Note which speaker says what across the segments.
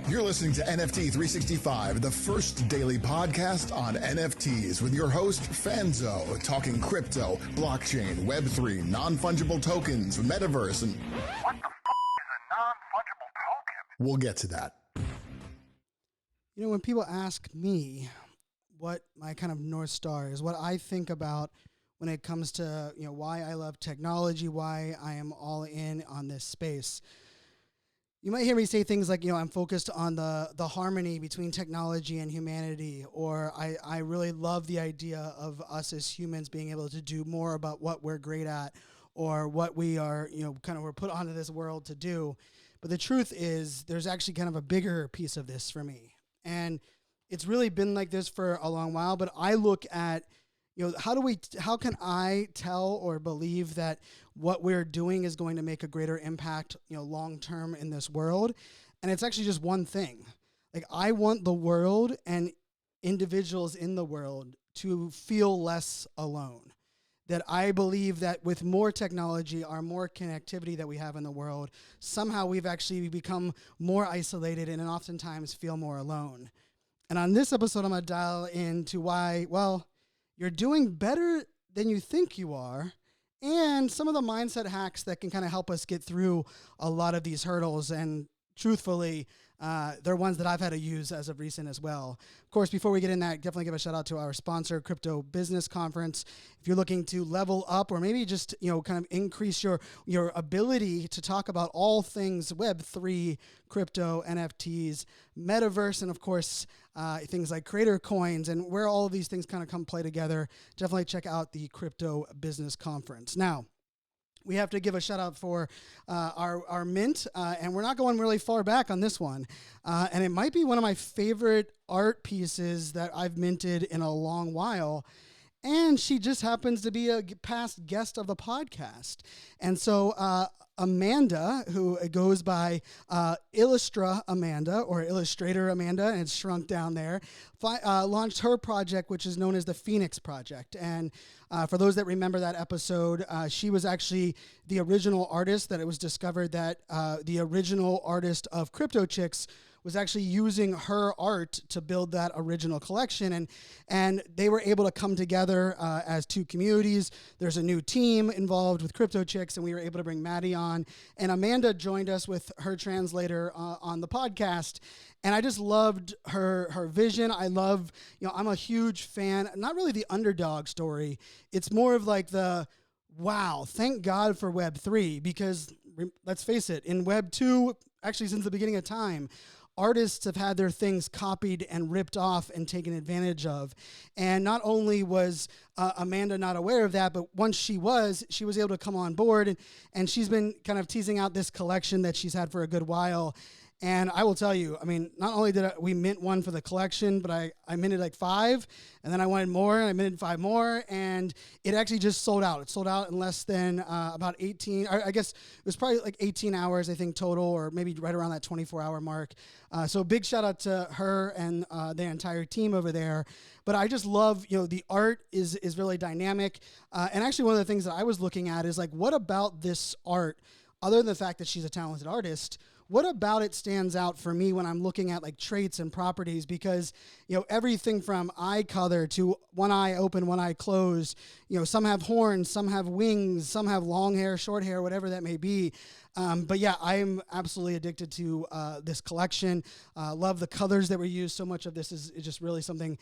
Speaker 1: You're listening to NFT 365, the first daily podcast on NFTs with your host, Fanzo, talking crypto, blockchain, Web3, non-fungible tokens, metaverse, and...
Speaker 2: What the is a non-fungible token?
Speaker 1: We'll get to that.
Speaker 3: You know, when people ask me what my kind of North Star is, what I think about when it comes to, you know, why I love technology, why I am all in on this space, you might hear me say things like, you know, I'm focused on the harmony between technology and humanity, or I really love the idea of us as humans being able to do more about what we're great at or what we are, you know, kind of we're put onto this world to do. But the truth is there's actually kind of a bigger piece of this for me. And it's really been like this for a long while, but I look at, you know, how can I tell or believe that what we're doing is going to make a greater impact, you know, long-term in this world? And it's actually just one thing. Like, I want the world and individuals in the world to feel less alone. That I believe that with more technology or more connectivity that we have in the world, somehow we've actually become more isolated and oftentimes feel more alone. And on this episode, I'm going to dial into why, well, you're doing better than you think you are, and some of the mindset hacks that can kind of help us get through a lot of these hurdles. And truthfully, they're ones that I've had to use as of recent as well. Of course, before we get in that, definitely give a shout out to our sponsor, Crypto Business Conference. If you're looking to level up or maybe just, you know, kind of increase your ability to talk about all things Web3, crypto, NFTs, metaverse, and of course, things like creator coins and where all of these things kind of come play together, definitely check out the Crypto Business Conference. Now, we have to give a shout out for our mint, and we're not going really far back on this one. And it might be one of my favorite art pieces that I've minted in a long while. And she just happens to be a past guest of the podcast. And so Amanda, who goes by Illustra Amanda or Illustrator Amanda, and it's shrunk down there, launched her project, which is known as the Fenix project. And for those that remember that episode, she was actually the original artist that it was discovered that the original artist of Crypto Chicks was actually using her art to build that original collection. And they were able to come together as two communities. There's a new team involved with Crypto Chicks, and we were able to bring Maddie on. And Amanda joined us with her translator on the podcast. And I just loved her vision. I love, you know, I'm a huge fan, not really the underdog story. It's more of like the, wow, thank God for Web3, because let's face it, in Web2, actually since the beginning of time, artists have had their things copied and ripped off and taken advantage of. And not only was Amanda not aware of that, but once she was able to come on board, and she's been kind of teasing out this collection that she's had for a good while. And I will tell you, I mean, not only did we mint one for the collection, but I minted like 5, and then I wanted more, and I minted 5 more, and it actually just sold out. It sold out in less than about 18, I guess it was probably like 18 hours, I think, total, or maybe right around that 24-hour mark. So big shout out to her and the entire team over there. But I just love, you know, the art is really dynamic. And actually one of the things that I was looking at is like, what about this art, other than the fact that she's a talented artist, what about it stands out for me when I'm looking at like traits and properties? Because, you know, everything from eye color to one eye open, one eye closed, you know, some have horns, some have wings, some have long hair, short hair, whatever that may be. But yeah, I'm absolutely addicted to this collection. Love the colors that were used. So much of this is just really something,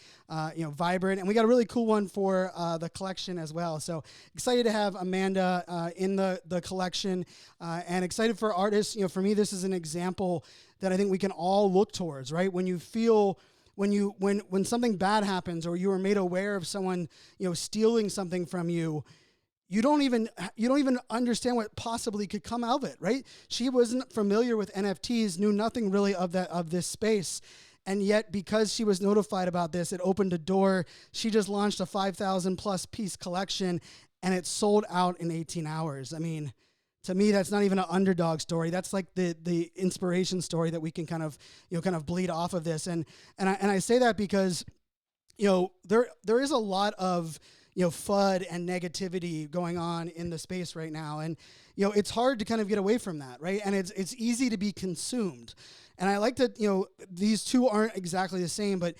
Speaker 3: you know, vibrant. And we got a really cool one for the collection as well. So excited to have Amanda in the collection, and excited for artists. You know, for me, this is an example that I think we can all look towards, right? When you feel, when something bad happens, or you are made aware of someone, you know, stealing something from you, you don't even understand what possibly could come out of it, right? She wasn't familiar with NFTs, knew nothing really of this space. And yet, because she was notified about this, it opened a door. She just launched a 5,000 plus piece collection, and it sold out in 18 hours. I mean, to me, that's not even an underdog story. That's like the inspiration story that we can kind of bleed off of this. And I say that because, you know, there is a lot of, FUD and negativity going on in the space right now. And, it's hard to kind of get away from that, right? And it's easy to be consumed. And I like that, these two aren't exactly the same, but,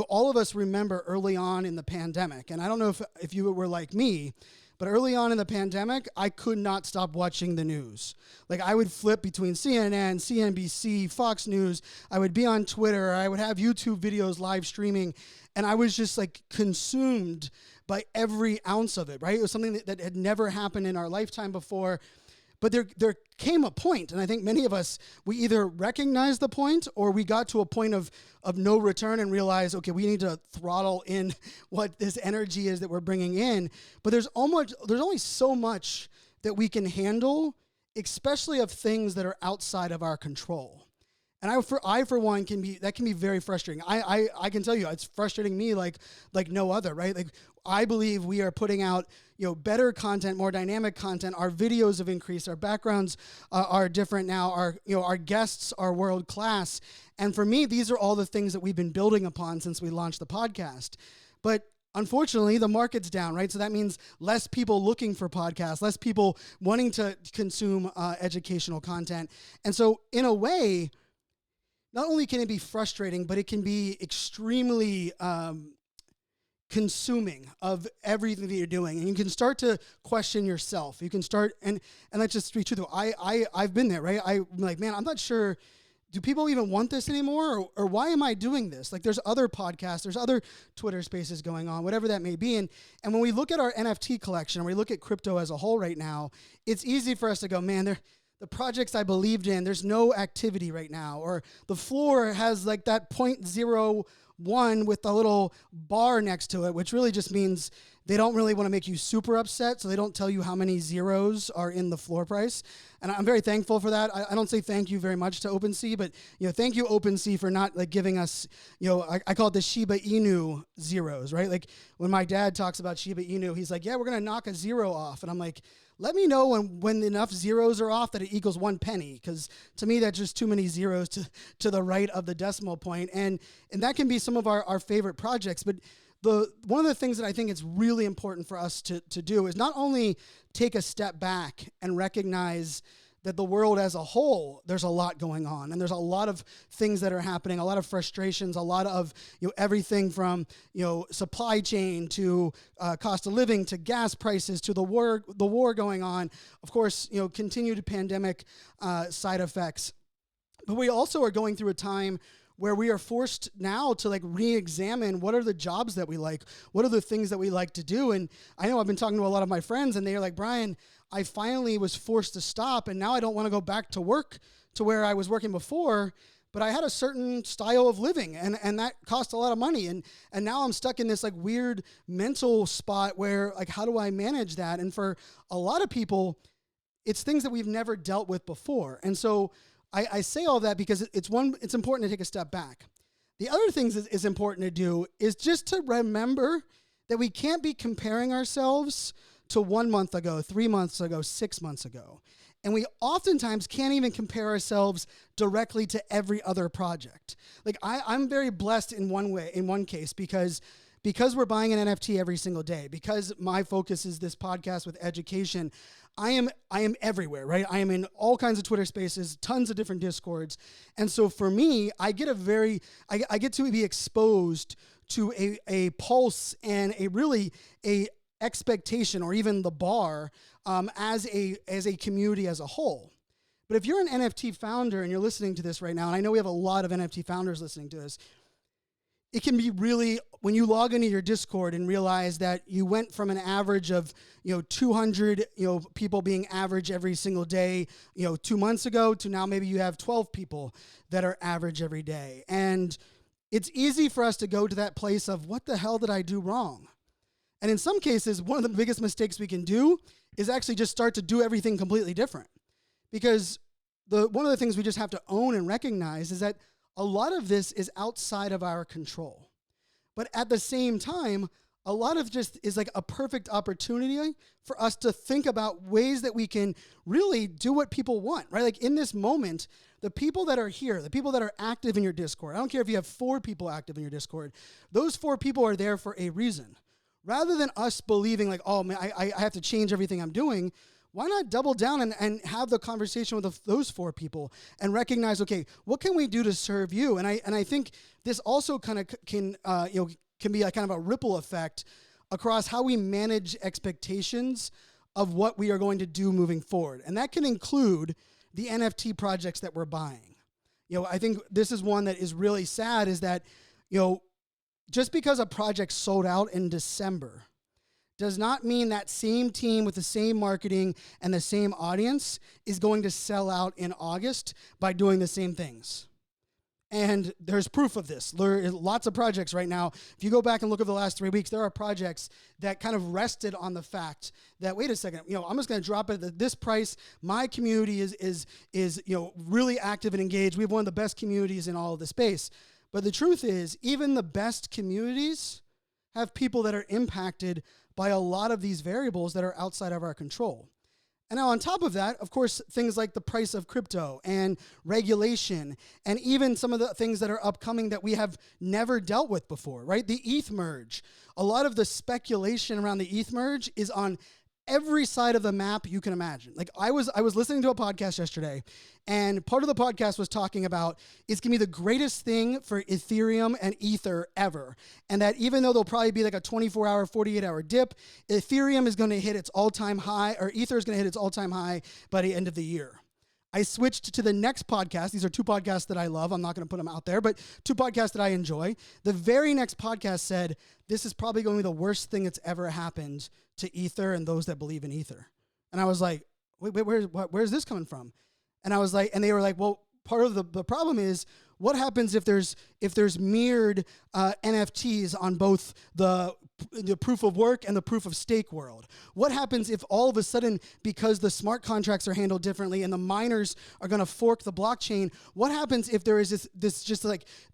Speaker 3: all of us remember early on in the pandemic, and I don't know if you were like me, but early on in the pandemic, I could not stop watching the news. Like, I would flip between CNN, CNBC, Fox News. I would be on Twitter. I would have YouTube videos live streaming, and I was just like consumed by every ounce of it, right? It was something that had never happened in our lifetime before. But there came a point, and I think many of us, we either recognized the point or we got to a point of no return and realized, okay, we need to throttle in what this energy is that we're bringing in. But there's only so much that we can handle, especially of things that are outside of our control. And I for one can be very frustrating. I can tell you it's frustrating me like no other, right? Like, I believe we are putting out better content, more dynamic content. Our videos have increased. Our backgrounds are different now. Our guests are world class. And for me, these are all the things that we've been building upon since we launched the podcast. But unfortunately, the market's down, right? So that means less people looking for podcasts, less people wanting to consume educational content. And so in a way, not only can it be frustrating, but it can be extremely consuming of everything that you're doing. And you can start to question yourself. You can start, and let's just be truthful. I've been there, right? I'm like, man, I'm not sure, do people even want this anymore? Or why am I doing this? Like, there's other podcasts, there's other Twitter spaces going on, whatever that may be. And when we look at our NFT collection, and we look at crypto as a whole right now, it's easy for us to go, man, the projects I believed in, there's no activity right now. Or the floor has like that 0.01 with the little bar next to it, which really just means they don't really want to make you super upset, so they don't tell you how many zeros are in the floor price. And I'm very thankful for that. I don't say thank you very much to OpenSea, but thank you OpenSea for not like giving us, I call it the Shiba Inu zeros, right? Like, when my dad talks about Shiba Inu, he's like, yeah, we're gonna knock a zero off, and I'm like, let me know when enough zeros are off that it equals 1 penny, because to me that's just too many zeros to the right of the decimal point, and that can be some of our favorite projects. But one of the things that I think it's really important for us to do is not only take a step back and recognize that the world as a whole, there's a lot going on, and there's a lot of things that are happening, a lot of frustrations, a lot of everything from supply chain to cost of living to gas prices to the war going on. Of course, continued pandemic side effects, but we also are going through a time where we are forced now to like re-examine what are the jobs that we like, what are the things that we like to do. And I know I've been talking to a lot of my friends, and they are like, Brian, I finally was forced to stop, and now I don't want to go back to work to where I was working before, but I had a certain style of living, and that cost a lot of money, and now I'm stuck in this like weird mental spot where like, how do I manage that? And for a lot of people, it's things that we've never dealt with before. And so I say all that because it's important to take a step back. The other things is important to do is just to remember that we can't be comparing ourselves to 1 month ago, 3 months ago, 6 months ago. And we oftentimes can't even compare ourselves directly to every other project. Like, I'm very blessed in one case, because we're buying an NFT every single day, because my focus is this podcast with education, I am everywhere, right? I am in all kinds of Twitter spaces, tons of different Discords. And so for me, I get to be exposed to a pulse and a expectation, or even the bar, as a community as a whole. But if you're an NFT founder and you're listening to this right now, and I know we have a lot of NFT founders listening to this, it can be really, when you log into your Discord and realize that you went from an average of 200 people being average every single day 2 months ago to now maybe you have 12 people that are average every day. And it's easy for us to go to that place of, what the hell did I do wrong? And in some cases, one of the biggest mistakes we can do is actually just start to do everything completely different. Because one of the things we just have to own and recognize is that a lot of this is outside of our control. But at the same time, a lot of just is like a perfect opportunity for us to think about ways that we can really do what people want, right? Like, in this moment, the people that are here, the people that are active in your Discord, I don't care if you have 4 people active in your Discord, those 4 people are there for a reason. rather than us believing like, oh man, I have to change everything I'm doing, why not double down and have the conversation with those 4 people and recognize, okay, what can we do to serve you? And I think this also kind of can be a kind of a ripple effect across how we manage expectations of what we are going to do moving forward. And that can include the NFT projects that we're buying. I think this is one that is really sad, is that, just because a project sold out in December does not mean that same team with the same marketing and the same audience is going to sell out in August by doing the same things. And there's proof of this. There are lots of projects right now. If you go back and look at the last 3 weeks, there are projects that kind of rested on the fact that, wait a second, I'm just going to drop it at this price. My community is really active and engaged. We have one of the best communities in all of the space. But the truth is, even the best communities have people that are impacted by a lot of these variables that are outside of our control. And now on top of that, of course, things like the price of crypto and regulation, and even some of the things that are upcoming that we have never dealt with before, right? The ETH merge. A lot of the speculation around the ETH merge is on every side of the map you can imagine. Like I was listening to a podcast yesterday, and part of the podcast was talking about it's going to be the greatest thing for Ethereum and Ether ever. And that even though there'll probably be like a 24-hour, 48-hour dip, Ethereum is going to hit its all-time high, or Ether is going to hit its all-time high by the end of the year. I switched to the next podcast. These are 2 podcasts that I love. I'm not going to put them out there, but 2 podcasts that I enjoy. The very next podcast said, this is probably going to be the worst thing that's ever happened to Ether and those that believe in Ether. And I was like, wait, where's this coming from? And I was like, and they were like, well, part of the problem is, what happens if there's mirrored NFTs on both the proof of work and the proof of stake world? What happens if all of a sudden, because the smart contracts are handled differently and the miners are going to fork the blockchain, what happens if there is this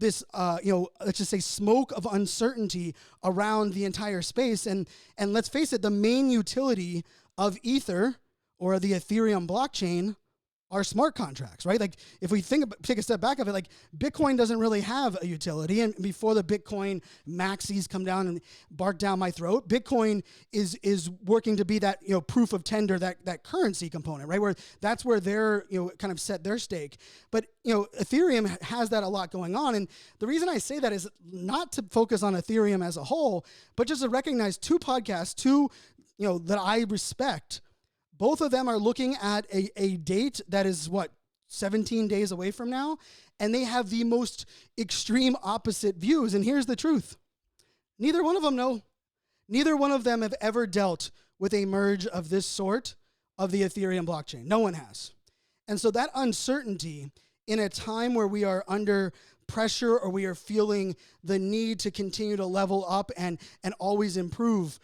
Speaker 3: let's just say smoke of uncertainty around the entire space? And let's face it, the main utility of Ether or the Ethereum blockchain are smart contracts, right? Like if we take a step back of it, like Bitcoin doesn't really have a utility. And before the Bitcoin maxis come down and bark down my throat, Bitcoin is working to be that, proof of tender, that currency component, right? Where that's where they're, kind of set their stake. But, Ethereum has that a lot going on. And the reason I say that is not to focus on Ethereum as a whole, but just to recognize 2 podcasts, that I respect. Both of them are looking at a date that is, 17 days away from now, and they have the most extreme opposite views. And here's the truth. Neither one of them know. Neither one of them have ever dealt with a merge of this sort of the Ethereum blockchain. No one has. And so that uncertainty in a time where we are under pressure or we are feeling the need to continue to level up and always improve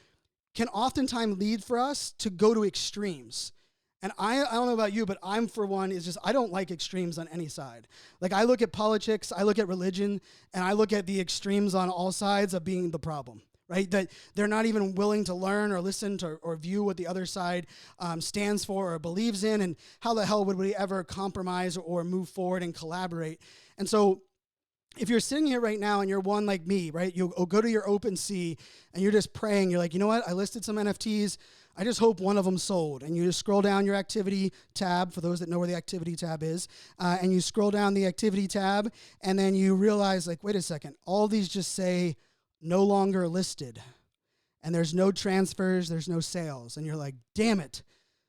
Speaker 3: can oftentimes lead for us to go to extremes. And I don't know about you, but I'm, for one, I don't like extremes on any side. Like I look at politics, I look at religion, and I look at the extremes on all sides of being the problem, right? That they're not even willing to learn or listen to or view what the other side stands for or believes in, and how the hell would we ever compromise or move forward and collaborate? And so if you're sitting here right now and you're one like me, right, you'll go to your OpenSea and you're just praying. You're like, you know what? I listed some NFTs. I just hope one of them sold. And you just scroll down your activity tab, for those that know where the activity tab is, and you scroll down the activity tab, and then you realize, like, wait a second, all these just say no longer listed. And there's no transfers, there's no sales. And you're like, damn it.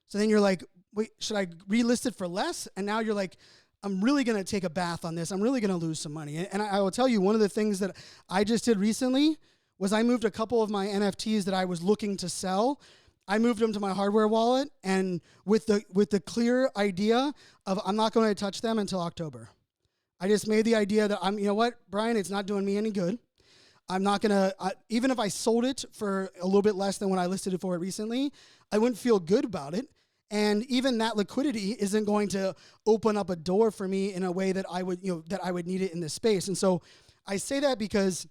Speaker 3: So then you're like, wait, should I relist it for less? And now you're like, I'm really going to take a bath on this. I'm really going to lose some money. And I will tell you, one of the things that I just did recently was I moved a couple of my NFTs that I was looking to sell. I moved them to my hardware wallet, and with the clear idea of I'm not going to touch them until October. I just made the idea that you know what, Brian, it's not doing me any good. I'm not going to, even if I sold it for a little bit less than when I listed it for it recently, I wouldn't feel good about it. And even that liquidity isn't going to open up a door for me in a way that I would need it in this space. And so I say that because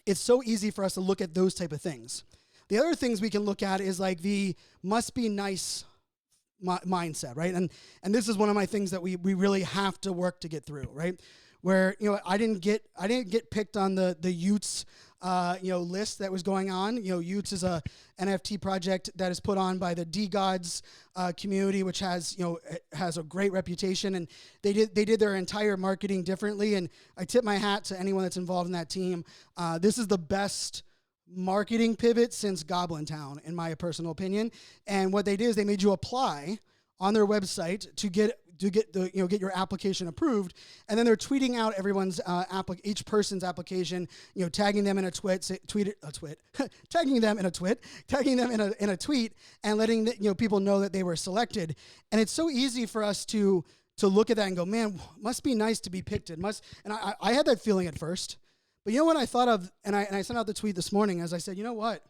Speaker 3: it's so easy for us to look at those type of things. The other things we can look at is like the must be nice mindset, right? And this is one of my things that we really have to work to get through, right? Where, I didn't get picked on the Utes list that was going on. Utes is a NFT project that is put on by the D-Gods community, which has a great reputation, and they did their entire marketing differently. And I tip my hat to anyone that's involved in that team. This is the best marketing pivot since Goblin Town, in my personal opinion. And what they did is they made you apply on their website to get get your application approved, and then they're tweeting out everyone's each person's application, tagging them in a tagging them in a tweet, and letting people know that they were selected. And it's so easy for us to look at that and go, man, must be nice to be picked. And I had that feeling at first, but what I thought of, and I sent out the tweet this morning as I said, you know what,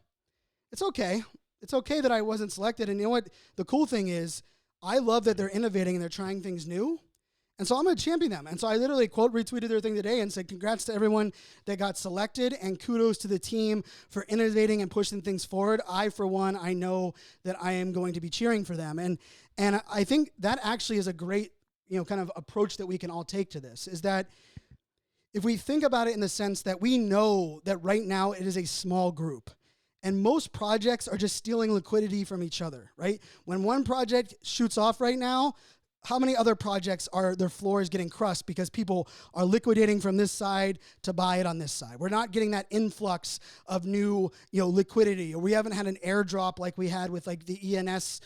Speaker 3: it's okay that I wasn't selected. And you know what, the cool thing is, I love that they're innovating and they're trying things new. And so I'm going to champion them. And so I literally quote retweeted their thing today and said, congrats to everyone that got selected, and kudos to the team for innovating and pushing things forward. I, for one, I know that I am going to be cheering for them. And I think that actually is a great, kind of approach that we can all take to this, is that if we think about it in the sense that we know that right now it is a small group, and most projects are just stealing liquidity from each other, right? When one project shoots off right now, how many other projects are their floors getting crushed because people are liquidating from this side to buy it on this side? We're not getting that influx of new, liquidity, or we haven't had an airdrop like we had with like the ENS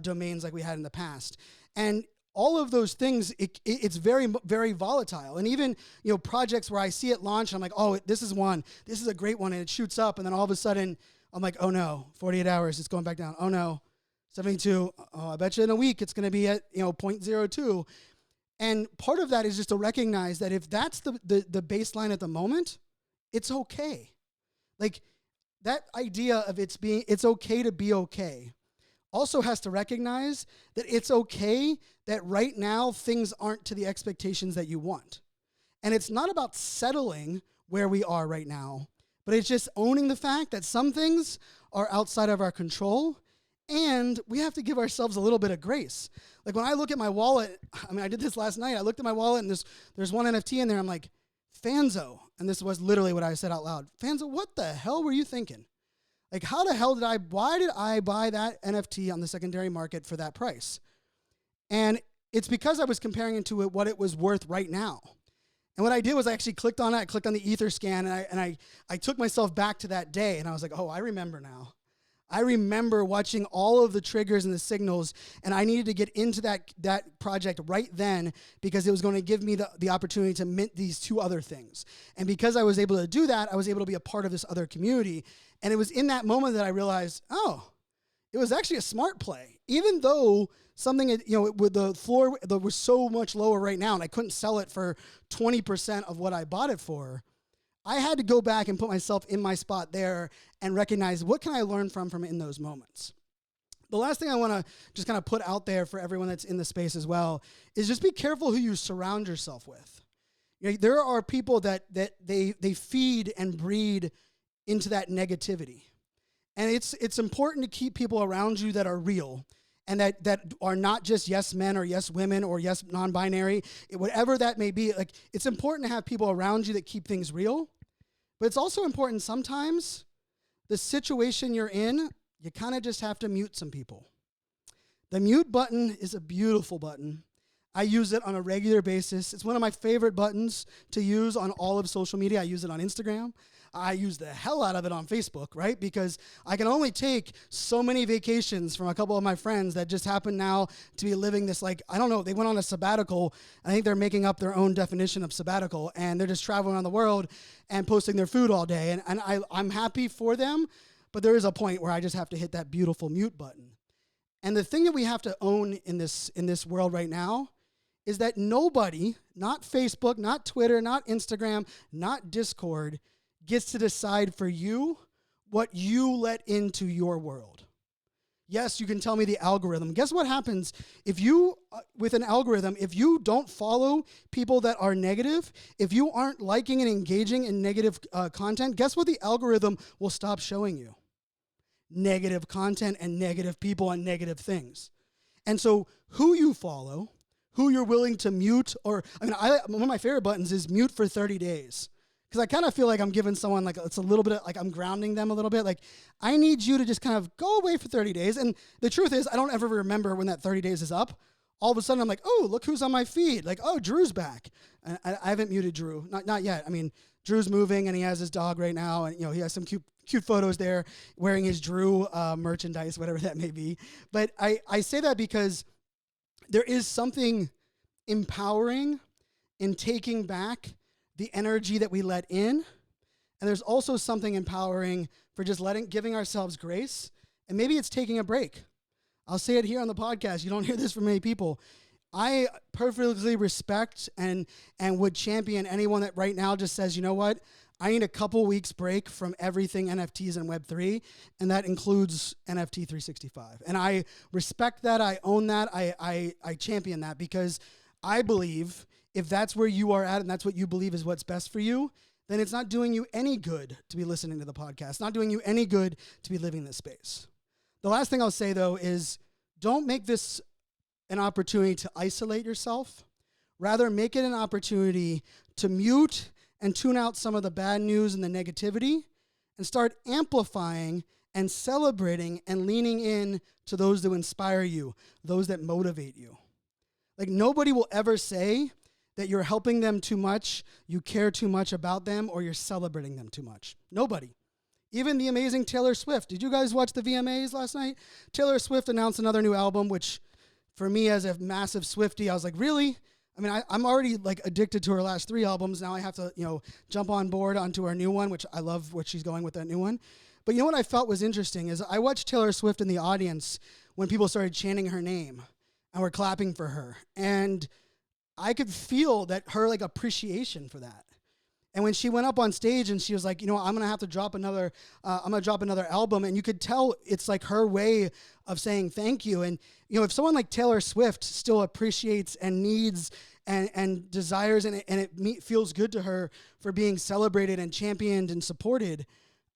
Speaker 3: domains like we had in the past. And all of those things, it's very, very volatile. And even, projects where I see it launch, I'm like, oh, this is a great one, and it shoots up, and then all of a sudden, I'm like, oh no, 48 hours, it's going back down. Oh no, 72. Oh, I bet you in a week it's going to be at 0.02. And part of that is just to recognize that if that's the baseline at the moment, it's okay. Like that idea of it's okay to be okay also has to recognize that it's okay that right now things aren't to the expectations that you want. And it's not about settling where we are right now, but it's just owning the fact that some things are outside of our control, and we have to give ourselves a little bit of grace. Like when I look at my wallet, I did this last night. I looked at my wallet, and there's one NFT in there. I'm like, Fanzo. And this was literally what I said out loud. Fanzo, what the hell were you thinking? Like, why did I buy that NFT on the secondary market for that price? And it's because I was comparing it to what it was worth right now. And what I did was I actually clicked on it. I clicked on the Ether scan, and I took myself back to that day, and I was like, oh, I remember now. I remember watching all of the triggers and the signals, and I needed to get into that project right then because it was going to give me the opportunity to mint these two other things. And because I was able to do that, I was able to be a part of this other community. And it was in that moment that I realized, oh, it was actually a smart play. Even though something, with the floor that was so much lower right now, and I couldn't sell it for 20% of what I bought it for, I had to go back and put myself in my spot there and recognize what can I learn from in those moments. The last thing I want to just kind of put out there for everyone that's in the space as well is just be careful who you surround yourself with. There are people that they feed and breed into that negativity. And it's important to keep people around you that are real and that are not just yes men or yes women or yes non-binary, whatever that may be. Like, it's important to have people around you that keep things real. But it's also important sometimes the situation you're in, you kind of just have to mute some people. The mute button is a beautiful button. I use it on a regular basis. It's one of my favorite buttons to use on all of social media. I use it on Instagram. I use the hell out of it on Facebook, right? Because I can only take so many vacations from a couple of my friends that just happen now to be living this, like, I don't know, they went on a sabbatical. I think they're making up their own definition of sabbatical, and they're just traveling around the world and posting their food all day. And I'm happy for them, but there is a point where I just have to hit that beautiful mute button. And the thing that we have to own in this world right now is that nobody, not Facebook, not Twitter, not Instagram, not Discord, gets to decide for you what you let into your world. Yes, you can tell me the algorithm. Guess what happens if you, with an algorithm, if you don't follow people that are negative, if you aren't liking and engaging in negative content, guess what the algorithm will stop showing you? Negative content and negative people and negative things. And so who you follow, who you're willing to mute, one of my favorite buttons is mute for 30 days. Because I kind of feel like I'm giving someone like it's a little bit of, like I'm grounding them a little bit. Like I need you to just kind of go away for 30 days. And the truth is I don't ever remember when that 30 days is up. All of a sudden I'm like, oh, look who's on my feed. Like, oh, Drew's back. And I haven't muted Drew. Not yet. I mean, Drew's moving and he has his dog right now. And, he has some cute photos there wearing his Drew merchandise, whatever that may be. But I say that because there is something empowering in taking back the energy that we let in. And there's also something empowering for just giving ourselves grace. And maybe it's taking a break. I'll say it here on the podcast. You don't hear this from many people. I perfectly respect and would champion anyone that right now just says, you know what? I need a couple weeks break from everything NFTs and Web3, and that includes NFT 365. And I respect that. I own that. I champion that because I believe if that's where you are at and that's what you believe is what's best for you, then it's not doing you any good to be listening to the podcast, not doing you any good to be living this space. The last thing I'll say, though, is don't make this an opportunity to isolate yourself. Rather, make it an opportunity to mute and tune out some of the bad news and the negativity and start amplifying and celebrating and leaning in to those that inspire you, those that motivate you. Like nobody will ever say that you're helping them too much, you care too much about them, or you're celebrating them too much. Nobody. Even the amazing Taylor Swift. Did you guys watch the VMAs last night? Taylor Swift announced another new album, which for me as a massive Swiftie, I was like, really? I mean, I'm already like addicted to her last 3 albums. Now I have to, jump on board onto her new one, which I love where she's going with that new one. But you know what I felt was interesting is I watched Taylor Swift in the audience when people started chanting her name and were clapping for her. And I could feel that her like appreciation for that. And when she went up on stage and she was like, I'm going to have to drop another album. And you could tell it's like her way of saying thank you. And, if someone like Taylor Swift still appreciates and needs and desires and it feels good to her for being celebrated and championed and supported,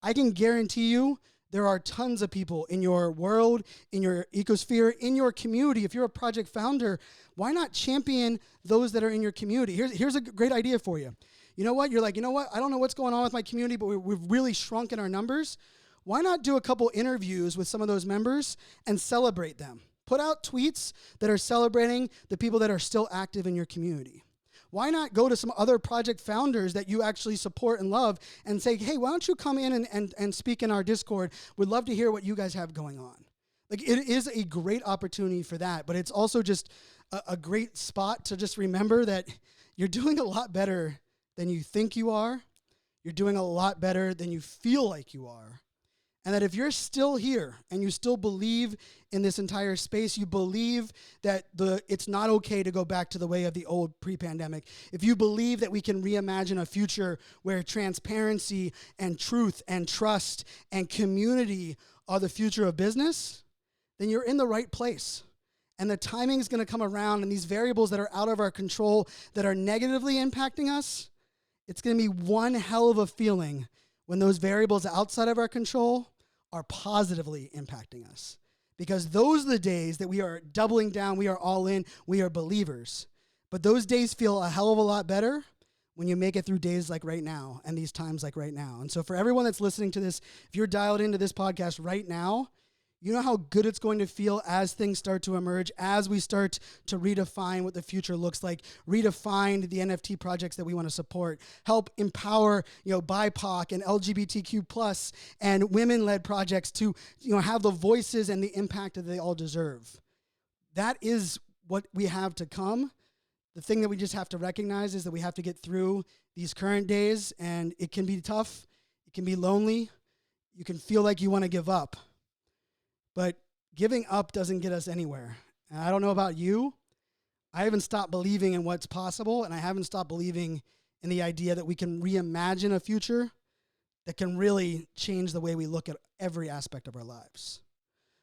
Speaker 3: I can guarantee you there are tons of people in your world, in your ecosphere, in your community. If you're a project founder, why not champion those that are in your community? Here's a great idea for you. You know what? You're like, I don't know what's going on with my community, but we've really shrunk in our numbers. Why not do a couple interviews with some of those members and celebrate them? Put out tweets that are celebrating the people that are still active in your community. Why not go to some other project founders that you actually support and love and say, hey, why don't you come in and speak in our Discord? We'd love to hear what you guys have going on. Like, it is a great opportunity for that, but it's also just a great spot to just remember that you're doing a lot better than you think you are. You're doing a lot better than you feel like you are. And that if you're still here and you still believe in this entire space, you believe that it's not okay to go back to the way of the old pre-pandemic. If you believe that we can reimagine a future where transparency and truth and trust and community are the future of business, then you're in the right place. And the timing is going to come around, and these variables that are out of our control that are negatively impacting us, it's going to be one hell of a feeling when those variables outside of our control are positively impacting us. Because those are the days that we are doubling down, we are all in, we are believers. But those days feel a hell of a lot better when you make it through days like right now and these times like right now. And so for everyone that's listening to this, if you're dialed into this podcast right now, you know how good it's going to feel as things start to emerge, as we start to redefine what the future looks like, redefine the NFT projects that we want to support, help empower, BIPOC and LGBTQ plus and women-led projects to, have the voices and the impact that they all deserve. That is what we have to come. The thing that we just have to recognize is that we have to get through these current days, and it can be tough. It can be lonely. You can feel like you want to give up. But giving up doesn't get us anywhere. And I don't know about you. I haven't stopped believing in what's possible, and I haven't stopped believing in the idea that we can reimagine a future that can really change the way we look at every aspect of our lives.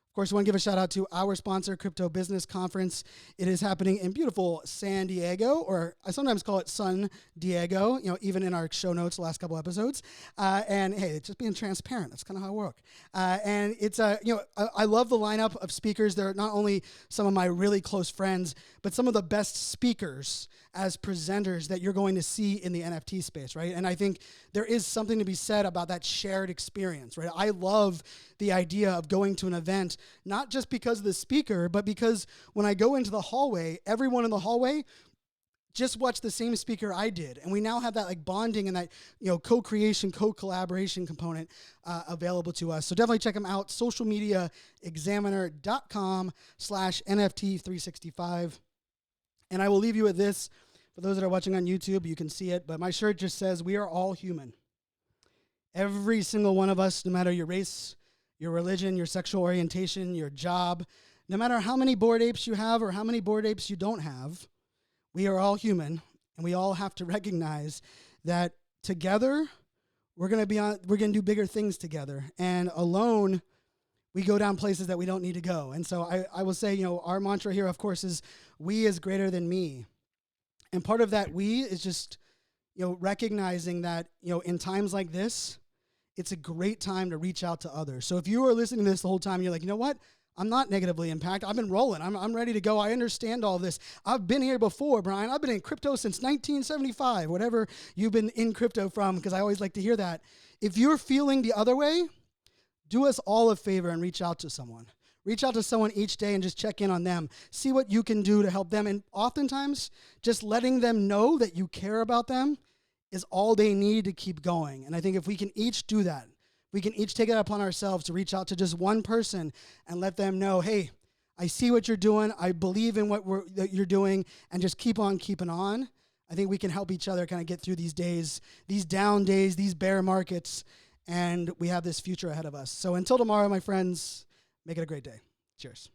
Speaker 3: Of course, I want to give a shout out to our sponsor, Crypto Business Conference. It is happening in beautiful San Diego, or I sometimes call it Sun Diego, even in our show notes the last couple episodes. And hey, it's just being transparent. That's kind of how I work. And it's, I love the lineup of speakers. They're not only some of my really close friends, but some of the best speakers as presenters that you're going to see in the NFT space, right? And I think there is something to be said about that shared experience, right? I love the idea of going to an event, not just because of the speaker, but because when I go into the hallway, everyone in the hallway just watched the same speaker I did. And we now have that like bonding and that, co-creation, co-collaboration component available to us. So definitely check them out, socialmediaexaminer.com/NFT365. And I will leave you with this. For those that are watching on YouTube, you can see it, but my shirt just says, we are all human. Every single one of us, no matter your race, your religion, your sexual orientation, your job, no matter how many Bored Apes you have or how many Bored Apes you don't have, we are all human, and we all have to recognize that together we're going to do bigger things together, and alone we go down places that we don't need to go. And so I will say, our mantra here, of course, is we is greater than me. And part of that we is just, recognizing that, in times like this, it's a great time to reach out to others. So if you are listening to this the whole time, you're like, you know what? I'm not negatively impacted. I've been rolling. I'm ready to go. I understand all this. I've been here before, Brian. I've been in crypto since 1975, whatever you've been in crypto from, because I always like to hear that. If you're feeling the other way, do us all a favor and reach out to someone. Reach out to someone each day and just check in on them. See what you can do to help them. And oftentimes, just letting them know that you care about them is all they need to keep going. And I think if we can each do that, we can each take it upon ourselves to reach out to just one person and let them know, hey, I see what you're doing. I believe in what you're doing, and just keep on keeping on. I think we can help each other kind of get through these days, these down days, these bear markets, and we have this future ahead of us. So until tomorrow, my friends, make it a great day. Cheers.